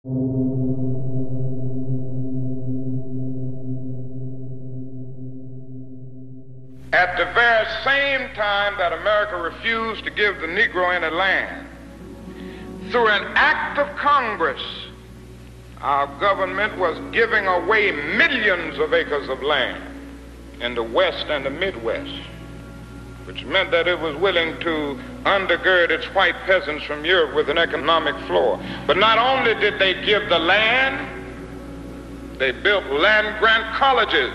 At the very same time that America refused to give the Negro any land, through an act of Congress, our government was giving away millions of acres of land in the West and the Midwest, which meant that it was willing to undergird its white peasants from Europe with an economic floor. But not only did they give the land, they built land grant colleges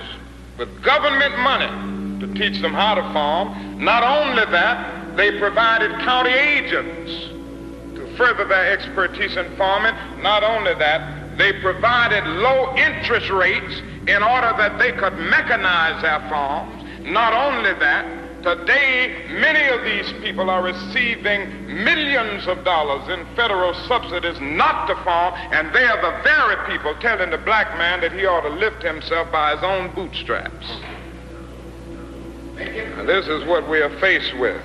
with government money to teach them how to farm. Not only that, they provided county agents to further their expertise in farming. Not only that, they provided low interest rates in order that they could mechanize their farms. Not only that, today many of these people are receiving millions of dollars in federal subsidies not to farm, and they are the very people telling the black man that he ought to lift himself by his own bootstraps. And this is what we are faced with.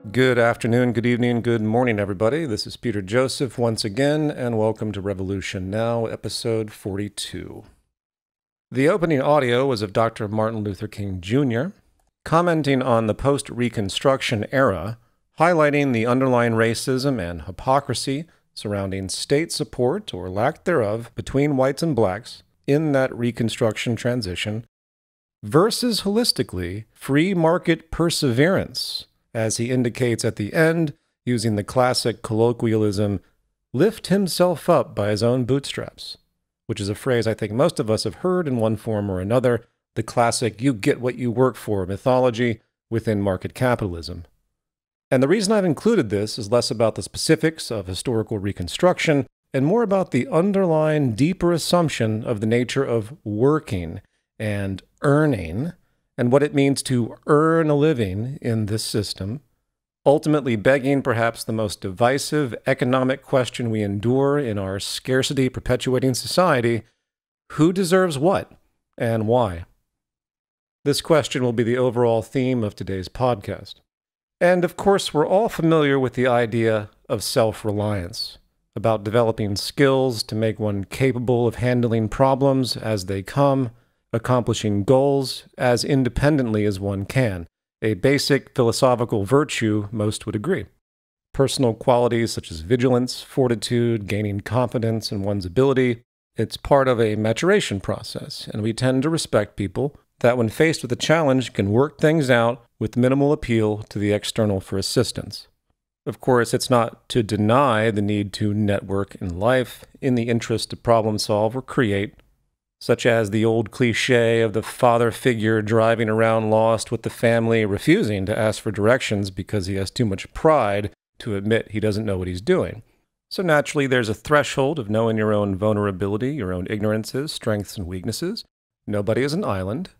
Good afternoon, good evening, good morning, everybody. This is Peter Joseph once again, and welcome to Revolution Now, episode 42. The opening audio was of Dr. Martin Luther King Jr., commenting on the post-Reconstruction era, highlighting the underlying racism and hypocrisy surrounding state support, or lack thereof, between whites and blacks in that Reconstruction transition, versus holistically free market perseverance, as he indicates at the end, using the classic colloquialism, lift himself up by his own bootstraps, which is a phrase I think most of us have heard in one form or another, the classic you get what you work for mythology within market capitalism. And the reason I've included this is less about the specifics of historical reconstruction and more about the underlying deeper assumption of the nature of working and earning, and what it means to earn a living in this system, ultimately begging perhaps the most divisive economic question we endure in our scarcity-perpetuating society: who deserves what and why? This question will be the overall theme of today's podcast. And of course, we're all familiar with the idea of self-reliance, about developing skills to make one capable of handling problems as they come, accomplishing goals as independently as one can, a basic philosophical virtue most would agree. Personal qualities such as vigilance, fortitude, gaining confidence in one's ability, it's part of a maturation process, and we tend to respect people that when faced with a challenge can work things out with minimal appeal to the external for assistance. Of course, it's not to deny the need to network in life in the interest to problem solve or create, such as the old cliché of the father figure driving around lost with the family, refusing to ask for directions because he has too much pride to admit he doesn't know what he's doing. So naturally, there's a threshold of knowing your own vulnerability, your own ignorances, strengths, and weaknesses. Nobody is an island.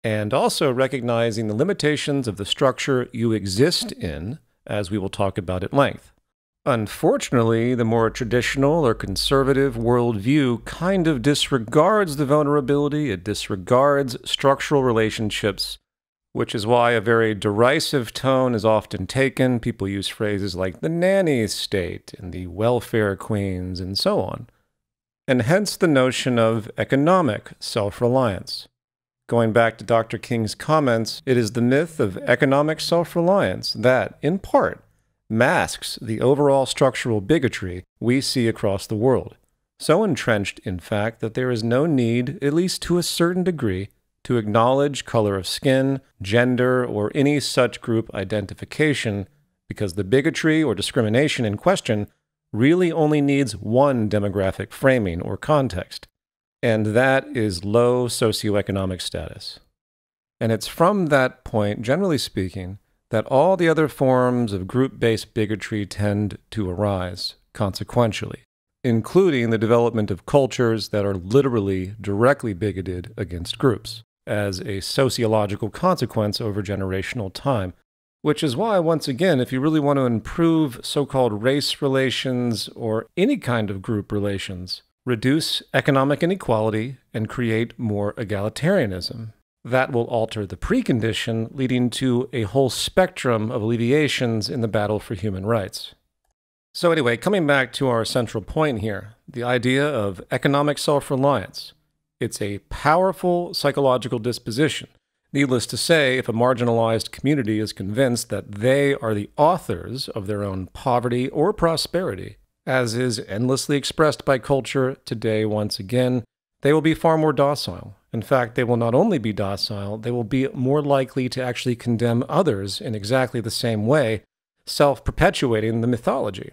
And also recognizing the limitations of the structure you exist in, as we will talk about at length. Unfortunately, the more traditional or conservative worldview kind of disregards the vulnerability, it disregards structural relationships, which is why a very derisive tone is often taken. People use phrases like the nanny state and the welfare queens and so on. And hence the notion of economic self-reliance. Going back to Dr. King's comments, it is the myth of economic self-reliance that, in part, masks the overall structural bigotry we see across the world. So entrenched, in fact, that there is no need, at least to a certain degree, to acknowledge color of skin, gender, or any such group identification, because the bigotry or discrimination in question really only needs one demographic framing or context, and that is low socioeconomic status. And it's from that point, generally speaking, that all the other forms of group-based bigotry tend to arise, consequentially, including the development of cultures that are literally directly bigoted against groups, as a sociological consequence over generational time. Which is why, once again, if you really want to improve so-called race relations or any kind of group relations, reduce economic inequality and create more egalitarianism. That will alter the precondition, leading to a whole spectrum of alleviations in the battle for human rights. So anyway, coming back to our central point here, the idea of economic self-reliance. It's a powerful psychological disposition. Needless to say, if a marginalized community is convinced that they are the authors of their own poverty or prosperity, as is endlessly expressed by culture today once again, they will be far more docile. In fact, they will not only be docile, they will be more likely to actually condemn others in exactly the same way, self-perpetuating the mythology.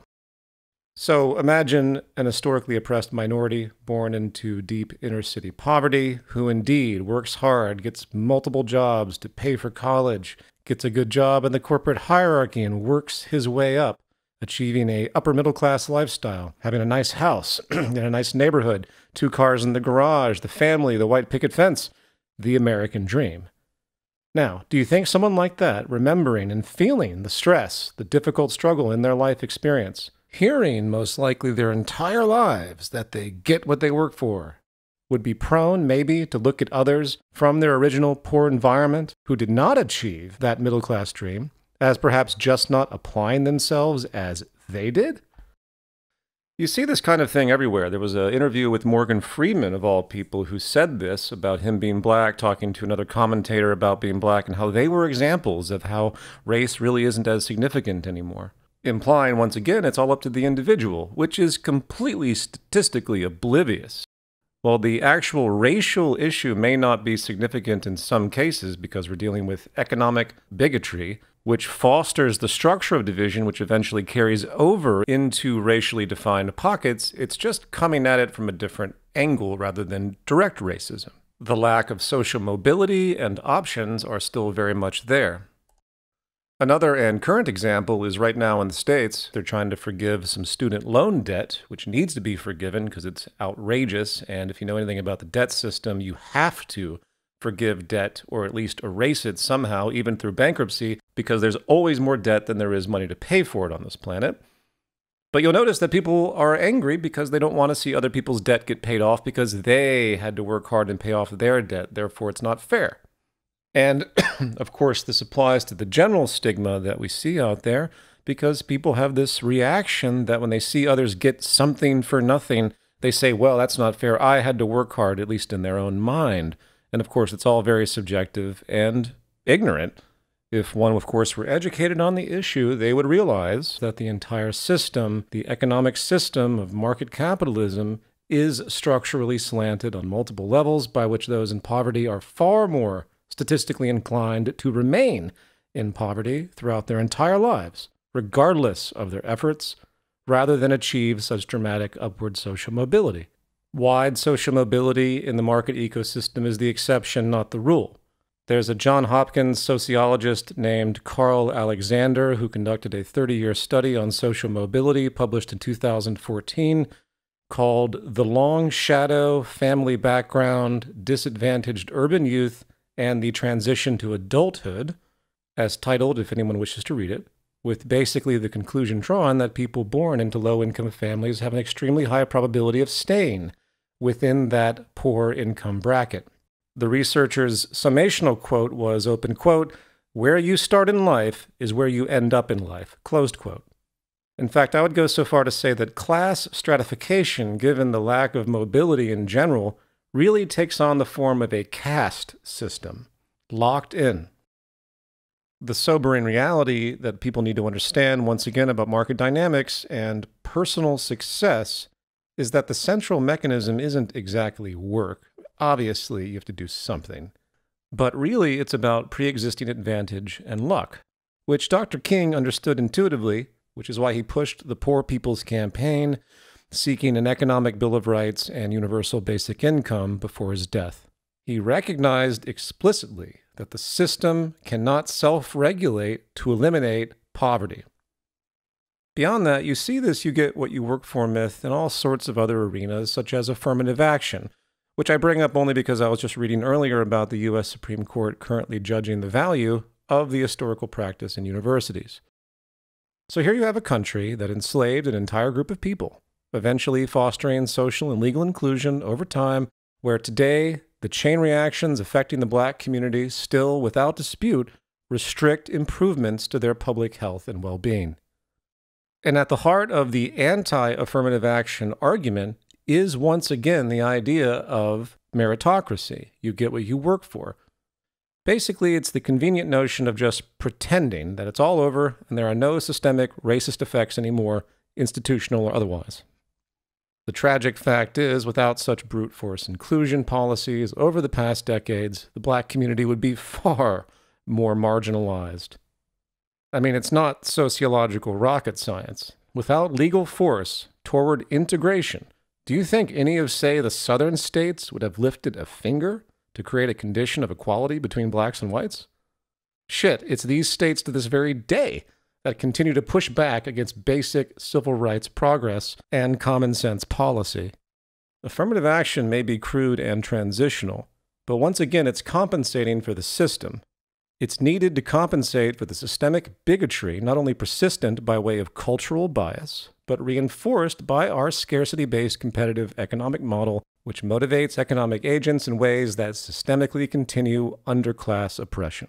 So imagine an historically oppressed minority born into deep inner-city poverty who indeed works hard, gets multiple jobs to pay for college, gets a good job in the corporate hierarchy and works his way up, achieving a upper-middle-class lifestyle, having a nice house in a nice neighborhood, 2 cars in the garage, the family, the white picket fence, the American dream. Now, do you think someone like that, remembering and feeling the stress, the difficult struggle in their life experience, hearing most likely their entire lives that they get what they work for, would be prone maybe to look at others from their original poor environment who did not achieve that middle-class dream as perhaps just not applying themselves as they did? You see this kind of thing everywhere. There was an interview with Morgan Freeman, of all people, who said this about him being black, talking to another commentator about being black and how they were examples of how race really isn't as significant anymore. Implying, once again, it's all up to the individual, which is completely statistically oblivious. While the actual racial issue may not be significant in some cases because we're dealing with economic bigotry, which fosters the structure of division, which eventually carries over into racially defined pockets, it's just coming at it from a different angle rather than direct racism. The lack of social mobility and options are still very much there. Another and current example is right now in the States, they're trying to forgive some student loan debt, which needs to be forgiven because it's outrageous. And if you know anything about the debt system, you have to forgive debt or at least erase it somehow, even through bankruptcy, because there's always more debt than there is money to pay for it on this planet. But you'll notice that people are angry because they don't want to see other people's debt get paid off because they had to work hard and pay off their debt. Therefore, it's not fair. And, of course, this applies to the general stigma that we see out there because people have this reaction that when they see others get something for nothing, they say, well, that's not fair. I had to work hard, at least in their own mind. And, of course, it's all very subjective and ignorant. If one, of course, were educated on the issue, they would realize that the entire system, the economic system of market capitalism, is structurally slanted on multiple levels by which those in poverty are far more statistically inclined to remain in poverty throughout their entire lives, regardless of their efforts, rather than achieve such dramatic upward social mobility. Wide social mobility in the market ecosystem is the exception, not the rule. There's a Johns Hopkins sociologist named Carl Alexander who conducted a 30-year study on social mobility published in 2014 called The Long Shadow, Family Background, Disadvantaged Urban Youth, and the Transition to Adulthood, as titled, if anyone wishes to read it, with basically the conclusion drawn that people born into low-income families have an extremely high probability of staying within that poor income bracket. The researcher's summational quote was, open quote, "Where you start in life is where you end up in life," closed quote. In fact, I would go so far to say that class stratification, given the lack of mobility in general, really takes on the form of a caste system, locked in. The sobering reality that people need to understand, once again, about market dynamics and personal success is that the central mechanism isn't exactly work. Obviously, you have to do something. But really, it's about pre-existing advantage and luck, which Dr. King understood intuitively, which is why he pushed the Poor People's Campaign, seeking an economic Bill of Rights and universal basic income before his death. He recognized explicitly that the system cannot self-regulate to eliminate poverty. Beyond that, you see this you get what you work for myth in all sorts of other arenas, such as affirmative action, which I bring up only because I was just reading earlier about the U.S. Supreme Court currently judging the value of the historical practice in universities. So here you have a country that enslaved an entire group of people, eventually fostering social and legal inclusion over time, where today the chain reactions affecting the black community still, without dispute, restrict improvements to their public health and well-being. And at the heart of the anti-affirmative action argument is once again the idea of meritocracy. You get what you work for. Basically, it's the convenient notion of just pretending that it's all over and there are no systemic racist effects anymore, institutional or otherwise. The tragic fact is, without such brute force inclusion policies over the past decades, the black community would be far more marginalized. I mean, it's not sociological rocket science. Without legal force toward integration, do you think any of, say, the southern states would have lifted a finger to create a condition of equality between blacks and whites? Shit, it's these states to this very day that continue to push back against basic civil rights progress and common sense policy. Affirmative action may be crude and transitional, but once again, it's compensating for the system. It's needed to compensate for the systemic bigotry, not only persistent by way of cultural bias, but reinforced by our scarcity-based competitive economic model, which motivates economic agents in ways that systemically continue underclass oppression.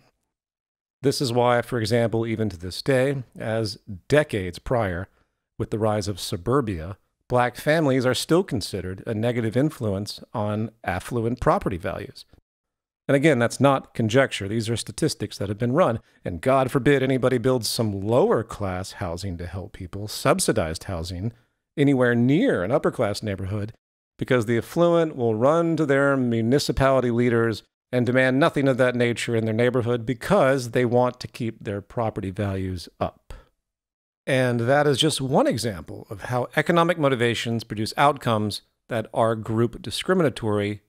This is why, for example, even to this day, as decades prior, with the rise of suburbia, black families are still considered a negative influence on affluent property values. And again, that's not conjecture. These are statistics that have been run. And God forbid anybody builds some lower class housing to help people, subsidized housing, anywhere near an upper class neighborhood, because the affluent will run to their municipality leaders and demand nothing of that nature in their neighborhood because they want to keep their property values up. And that is just one example of how economic motivations produce outcomes that are group discriminatory,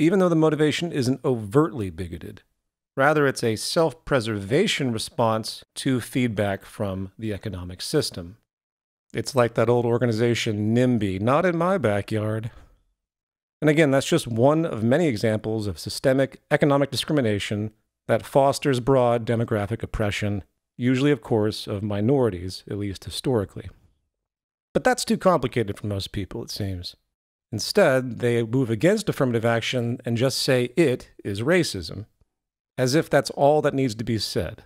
even though the motivation isn't overtly bigoted. Rather, it's a self-preservation response to feedback from the economic system. It's like that old organization NIMBY, not in my backyard. And again, that's just one of many examples of systemic economic discrimination that fosters broad demographic oppression, usually, of course, of minorities, at least historically. But that's too complicated for most people, it seems. Instead, they move against affirmative action and just say it is racism, as if that's all that needs to be said.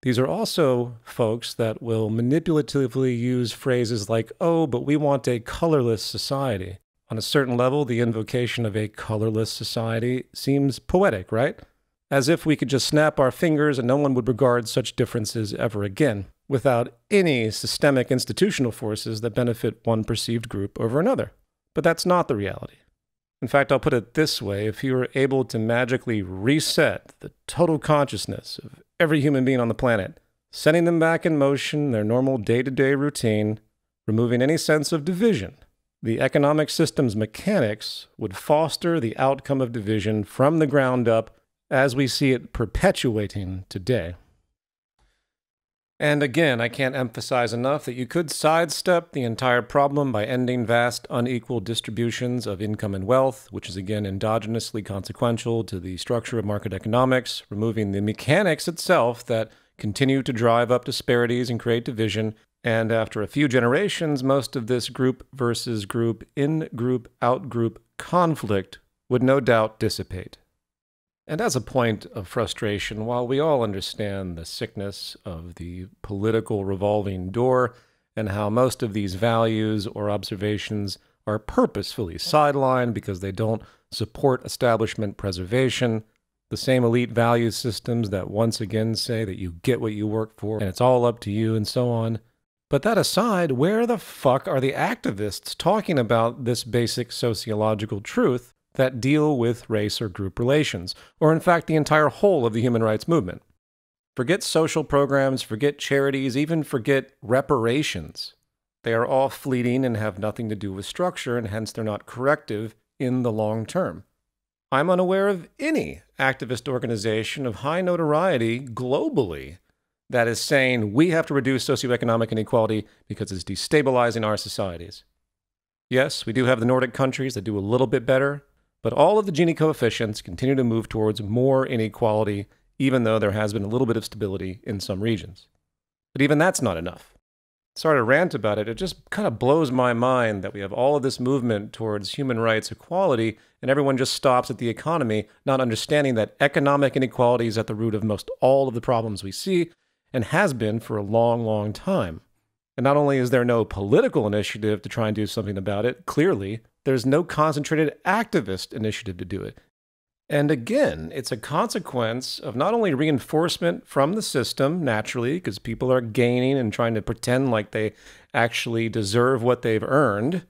These are also folks that will manipulatively use phrases like, oh, but we want a colorless society. On a certain level, the invocation of a colorless society seems poetic, right? As if we could just snap our fingers and no one would regard such differences ever again, without any systemic institutional forces that benefit one perceived group over another. But that's not the reality. In fact, I'll put it this way. If you were able to magically reset the total consciousness of every human being on the planet, setting them back in motion, their normal day-to-day routine, removing any sense of division, the economic system's mechanics would foster the outcome of division from the ground up as we see it perpetuating today. And again, I can't emphasize enough that you could sidestep the entire problem by ending vast unequal distributions of income and wealth, which is again endogenously consequential to the structure of market economics, removing the mechanics itself that continue to drive up disparities and create division. And after a few generations, most of this group versus group, in-group, out-group conflict would no doubt dissipate. And as a point of frustration, while we all understand the sickness of the political revolving door and how most of these values or observations are purposefully sidelined because they don't support establishment preservation, the same elite value systems that once again say that you get what you work for and it's all up to you and so on. But that aside, where the fuck are the activists talking about this basic sociological truth that deal with race or group relations, or in fact the entire whole of the human rights movement? Forget social programs, forget charities, even forget reparations. They are all fleeting and have nothing to do with structure, and hence they're not corrective in the long term. I'm unaware of any activist organization of high notoriety globally that is saying we have to reduce socioeconomic inequality because it's destabilizing our societies. Yes, we do have the Nordic countries that do a little bit better, but all of the Gini coefficients continue to move towards more inequality, even though there has been a little bit of stability in some regions. But even that's not enough. Sorry to rant about it, it just kind of blows my mind that we have all of this movement towards human rights equality, and everyone just stops at the economy, not understanding that economic inequality is at the root of most all of the problems we see, and has been for a long, long time. And not only is there no political initiative to try and do something about it, clearly, there's no concentrated activist initiative to do it. And again, it's a consequence of not only reinforcement from the system, naturally, because people are gaining and trying to pretend like they actually deserve what they've earned,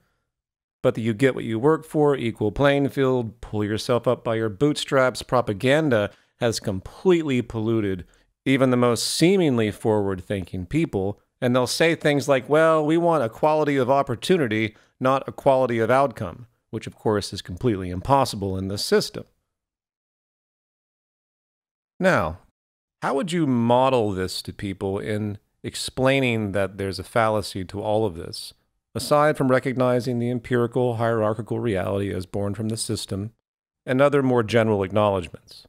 but that you get what you work for, equal playing field, pull yourself up by your bootstraps. Propaganda has completely polluted even the most seemingly forward-thinking people, and they'll say things like, well, we want equality of opportunity, not equality of outcome, which of course is completely impossible in this system. Now, how would you model this to people in explaining that there's a fallacy to all of this, aside from recognizing the empirical, hierarchical reality as born from the system and other more general acknowledgments?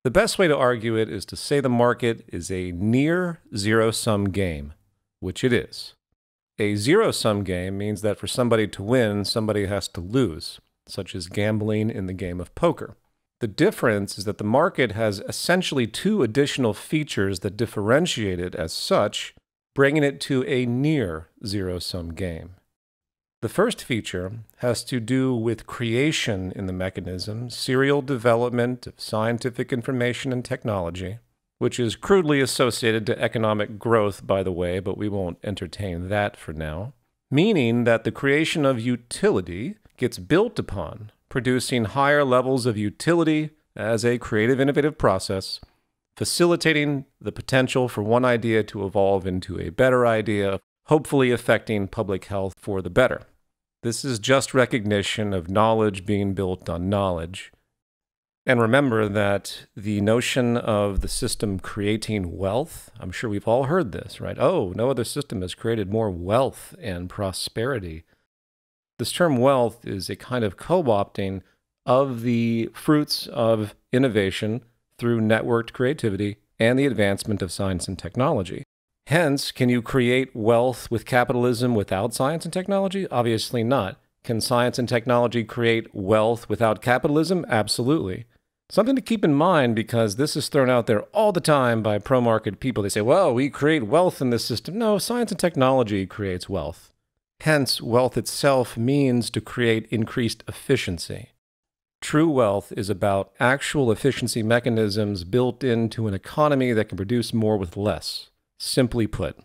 The best way to argue it is to say the market is a near zero-sum game, which it is. A zero-sum game means that for somebody to win, somebody has to lose, such as gambling in the game of poker. The difference is that the market has essentially two additional features that differentiate it as such, bringing it to a near zero-sum game. The first feature has to do with creation in the mechanism, serial development of scientific information and technology, which is crudely associated to economic growth, by the way, but we won't entertain that for now, meaning that the creation of utility gets built upon, producing higher levels of utility as a creative, innovative process, facilitating the potential for one idea to evolve into a better idea, hopefully affecting public health for the better. This is just recognition of knowledge being built on knowledge. And remember that the notion of the system creating wealth, I'm sure we've all heard this, right? Oh, no other system has created more wealth and prosperity. This term wealth is a kind of co-opting of the fruits of innovation through networked creativity and the advancement of science and technology. Hence, can you create wealth with capitalism without science and technology? Obviously not. Can science and technology create wealth without capitalism? Absolutely. Something to keep in mind, because this is thrown out there all the time by pro-market people. They say, well, we create wealth in this system. No, science and technology creates wealth. Hence, wealth itself means to create increased efficiency. True wealth is about actual efficiency mechanisms built into an economy that can produce more with less, simply put.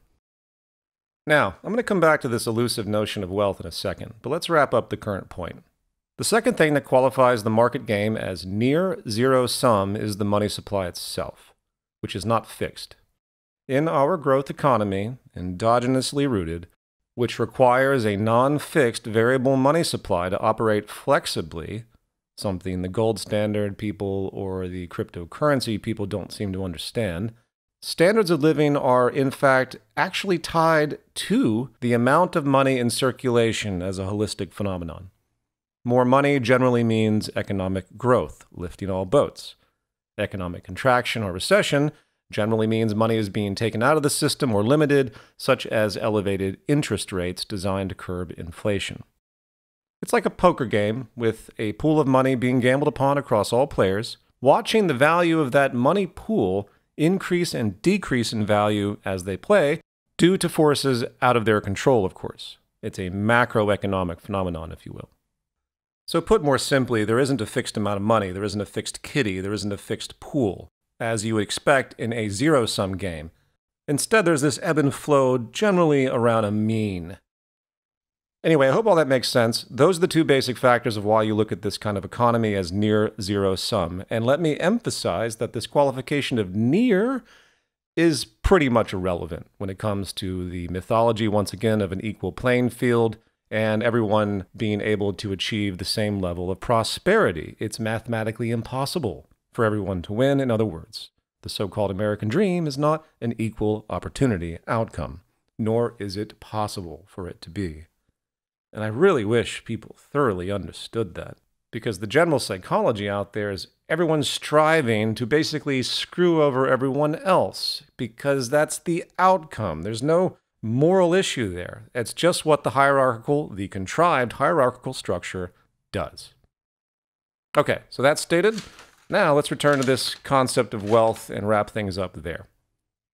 Now, I'm going to come back to this elusive notion of wealth in a second, but let's wrap up the current point. The second thing that qualifies the market game as near zero sum is the money supply itself, which is not fixed. In our growth economy, endogenously rooted, which requires a non-fixed variable money supply to operate flexibly, something the gold standard people or the cryptocurrency people don't seem to understand, standards of living are, in fact, actually tied to the amount of money in circulation as a holistic phenomenon. More money generally means economic growth, lifting all boats. Economic contraction or recession generally means money is being taken out of the system or limited, such as elevated interest rates designed to curb inflation. It's like a poker game with a pool of money being gambled upon across all players, watching the value of that money pool increase and decrease in value as they play, due to forces out of their control, of course. It's a macroeconomic phenomenon, if you will. So put more simply, there isn't a fixed amount of money, there isn't a fixed kitty, there isn't a fixed pool, as you would expect in a zero-sum game. Instead, there's this ebb and flow generally around a mean. Anyway, I hope all that makes sense. Those are the two basic factors of why you look at this kind of economy as near zero sum. And let me emphasize that this qualification of near is pretty much irrelevant when it comes to the mythology, once again, of an equal playing field and everyone being able to achieve the same level of prosperity. It's mathematically impossible for everyone to win. In other words, the so-called American dream is not an equal opportunity outcome, nor is it possible for it to be. And I really wish people thoroughly understood that, because the general psychology out there is everyone's striving to basically screw over everyone else, because that's the outcome. There's no moral issue there. It's just what the contrived hierarchical structure does. Okay, so that's stated. Now let's return to this concept of wealth and wrap things up there.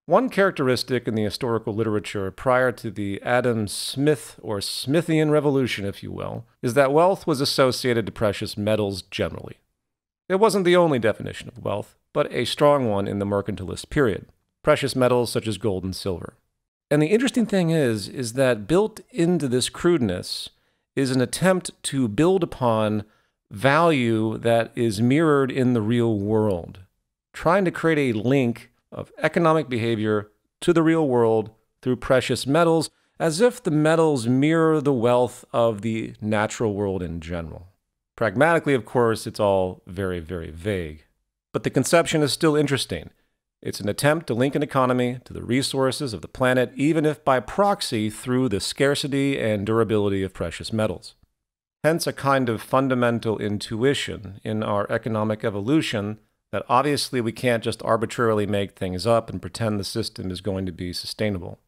One characteristic in the historical literature prior to the Adam Smith or Smithian Revolution, if you will, is that wealth was associated to precious metals generally. It wasn't the only definition of wealth, but a strong one in the mercantilist period. Precious metals such as gold and silver. And the interesting thing is that built into this crudeness is an attempt to build upon value that is mirrored in the real world, trying to create a link of economic behavior to the real world through precious metals, as if the metals mirror the wealth of the natural world in general. Pragmatically, of course, it's all very, very vague. But the conception is still interesting. It's an attempt to link an economy to the resources of the planet, even if by proxy through the scarcity and durability of precious metals. Hence a kind of fundamental intuition in our economic evolution that obviously we can't just arbitrarily make things up and pretend the system is going to be sustainable.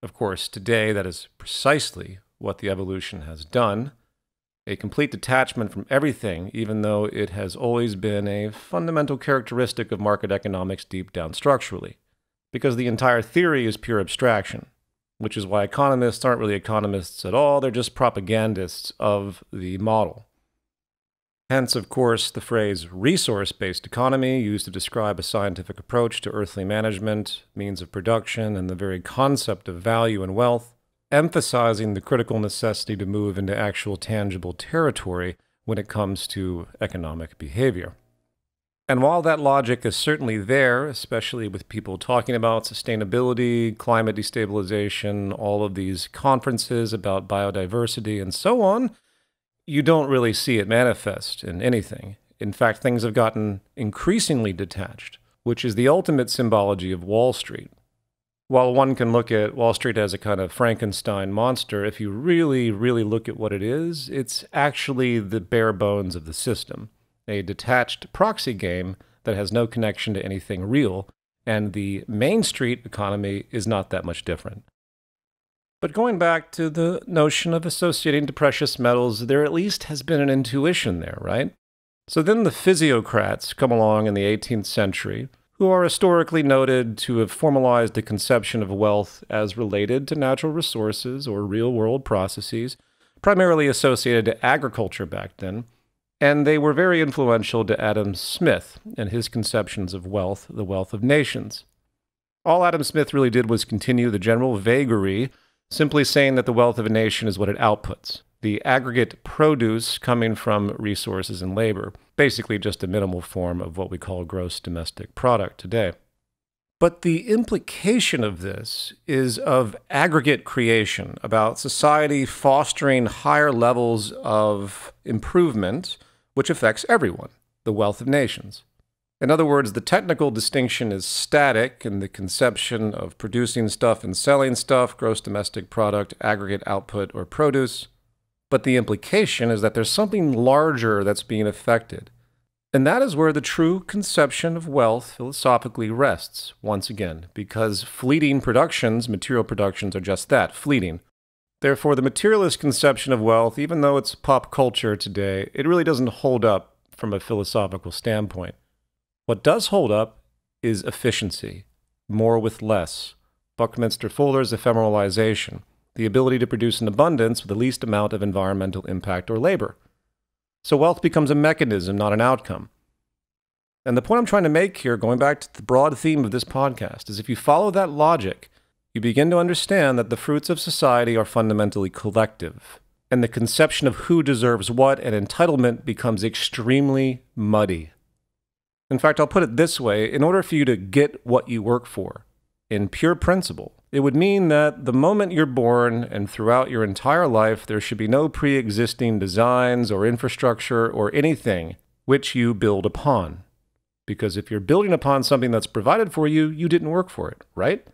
Of course, today that is precisely what the evolution has done. A complete detachment from everything, even though it has always been a fundamental characteristic of market economics deep down structurally. Because the entire theory is pure abstraction, which is why economists aren't really economists at all, they're just propagandists of the model. Hence, of course, the phrase resource-based economy, used to describe a scientific approach to earthly management, means of production, and the very concept of value and wealth, emphasizing the critical necessity to move into actual tangible territory when it comes to economic behavior. And while that logic is certainly there, especially with people talking about sustainability, climate destabilization, all of these conferences about biodiversity and so on, you don't really see it manifest in anything. In fact, things have gotten increasingly detached, which is the ultimate symbology of Wall Street. While one can look at Wall Street as a kind of Frankenstein monster, if you really, really look at what it is, it's actually the bare bones of the system. A detached proxy game that has no connection to anything real, and the Main Street economy is not that much different. But going back to the notion of associating to precious metals, there at least has been an intuition there, right? So then the physiocrats come along in the 18th century, who are historically noted to have formalized a conception of wealth as related to natural resources or real-world processes, primarily associated to agriculture back then, and they were very influential to Adam Smith and his conceptions of wealth, the wealth of nations. All Adam Smith really did was continue the general vagary, simply saying that the wealth of a nation is what it outputs, the aggregate produce coming from resources and labor, basically just a minimal form of what we call gross domestic product today. But the implication of this is of aggregate creation, about society fostering higher levels of improvement, which affects everyone, the wealth of nations. In other words, the technical distinction is static in the conception of producing stuff and selling stuff, gross domestic product, aggregate output, or produce. But the implication is that there's something larger that's being affected. And that is where the true conception of wealth philosophically rests, once again, because fleeting productions, material productions, are just that, fleeting. Therefore, the materialist conception of wealth, even though it's pop culture today, it really doesn't hold up from a philosophical standpoint. What does hold up is efficiency, more with less, Buckminster Fuller's ephemeralization, the ability to produce an abundance with the least amount of environmental impact or labor. So wealth becomes a mechanism, not an outcome. And the point I'm trying to make here, going back to the broad theme of this podcast, is if you follow that logic, you begin to understand that the fruits of society are fundamentally collective, and the conception of who deserves what and entitlement becomes extremely muddy. In fact, I'll put it this way, in order for you to get what you work for, in pure principle, it would mean that the moment you're born and throughout your entire life, there should be no pre-existing designs or infrastructure or anything which you build upon. Because if you're building upon something that's provided for you, you didn't work for it, right?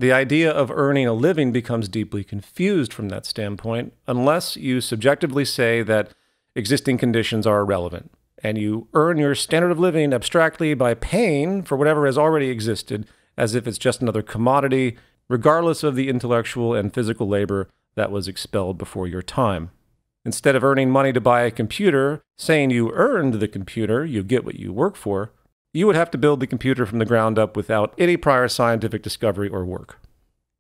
The idea of earning a living becomes deeply confused from that standpoint, unless you subjectively say that existing conditions are irrelevant, and you earn your standard of living abstractly by paying for whatever has already existed, as if it's just another commodity, regardless of the intellectual and physical labor that was expelled before your time. Instead of earning money to buy a computer, saying you earned the computer, you get what you work for, you would have to build the computer from the ground up without any prior scientific discovery or work.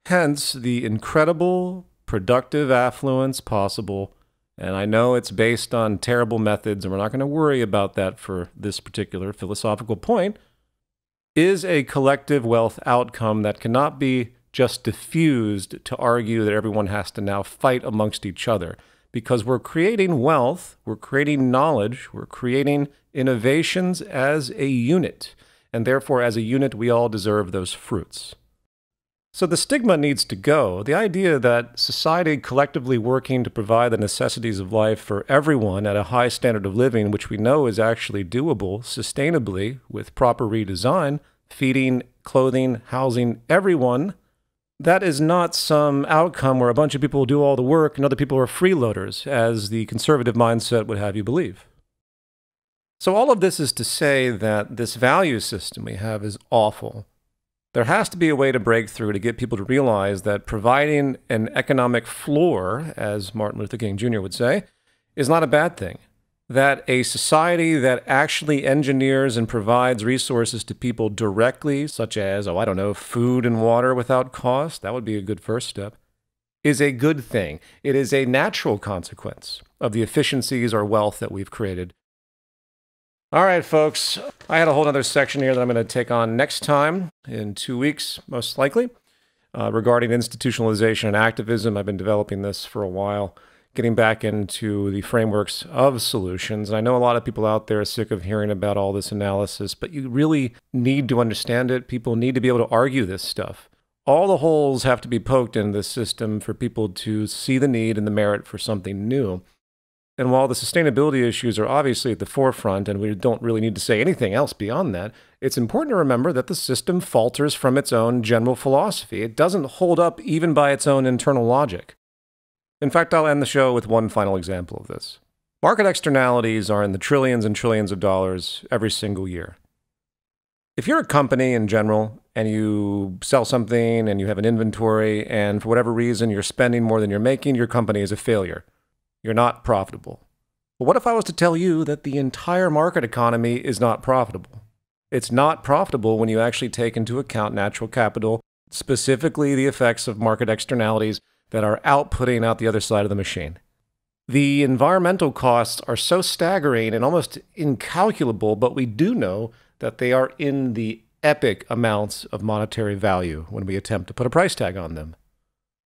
Hence, the incredible productive affluence possible, and I know it's based on terrible methods, and we're not going to worry about that for this particular philosophical point, is a collective wealth outcome that cannot be just diffused to argue that everyone has to now fight amongst each other. Because we're creating wealth, we're creating knowledge, we're creating innovations as a unit. And therefore, as a unit, we all deserve those fruits. So the stigma needs to go. The idea that society collectively working to provide the necessities of life for everyone at a high standard of living, which we know is actually doable sustainably with proper redesign, feeding, clothing, housing everyone, that is not some outcome where a bunch of people will do all the work and other people are freeloaders, as the conservative mindset would have you believe. So all of this is to say that this value system we have is awful. There has to be a way to break through to get people to realize that providing an economic floor, as Martin Luther King Jr. would say, is not a bad thing. That a society that actually engineers and provides resources to people directly, such as, food and water without cost, that would be a good first step, is a good thing. It is a natural consequence of the efficiencies or wealth that we've created. All right, folks, I had a whole other section here that I'm going to take on next time in 2 weeks, most likely, regarding institutionalization and activism. I've been developing this for a while, getting back into the frameworks of solutions. And I know a lot of people out there are sick of hearing about all this analysis, but you really need to understand it. People need to be able to argue this stuff. All the holes have to be poked in this system for people to see the need and the merit for something new. And while the sustainability issues are obviously at the forefront, and we don't really need to say anything else beyond that, it's important to remember that the system falters from its own general philosophy. It doesn't hold up even by its own internal logic. In fact, I'll end the show with one final example of this. Market externalities are in the trillions and trillions of dollars every single year. If you're a company in general, and you sell something, and you have an inventory, and for whatever reason you're spending more than you're making, your company is a failure. You're not profitable. But what if I was to tell you that the entire market economy is not profitable? It's not profitable when you actually take into account natural capital, specifically the effects of market externalities that are outputting out the other side of the machine. The environmental costs are so staggering and almost incalculable, but we do know that they are in the epic amounts of monetary value when we attempt to put a price tag on them.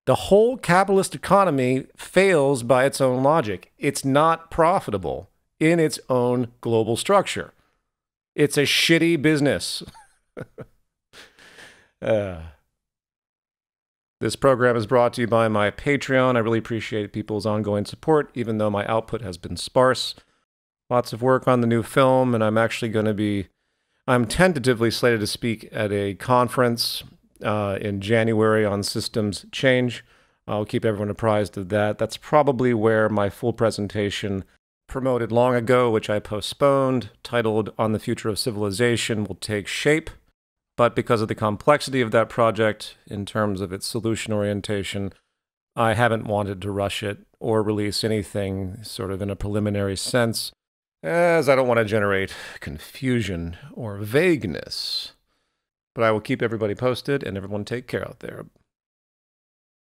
The whole capitalist economy fails by its own logic. It's not profitable in its own global structure. It's a shitty business. This program is brought to you by my Patreon. I really appreciate people's ongoing support, even though my output has been sparse. Lots of work on the new film, and I'm tentatively slated to speak at a conference in January on systems change. I'll keep everyone apprised of that. That's probably where my full presentation promoted long ago, which I postponed, titled On the Future of Civilization, will take shape. But because of the complexity of that project in terms of its solution orientation, I haven't wanted to rush it or release anything sort of in a preliminary sense, as I don't want to generate confusion or vagueness. But I will keep everybody posted, and everyone take care out there.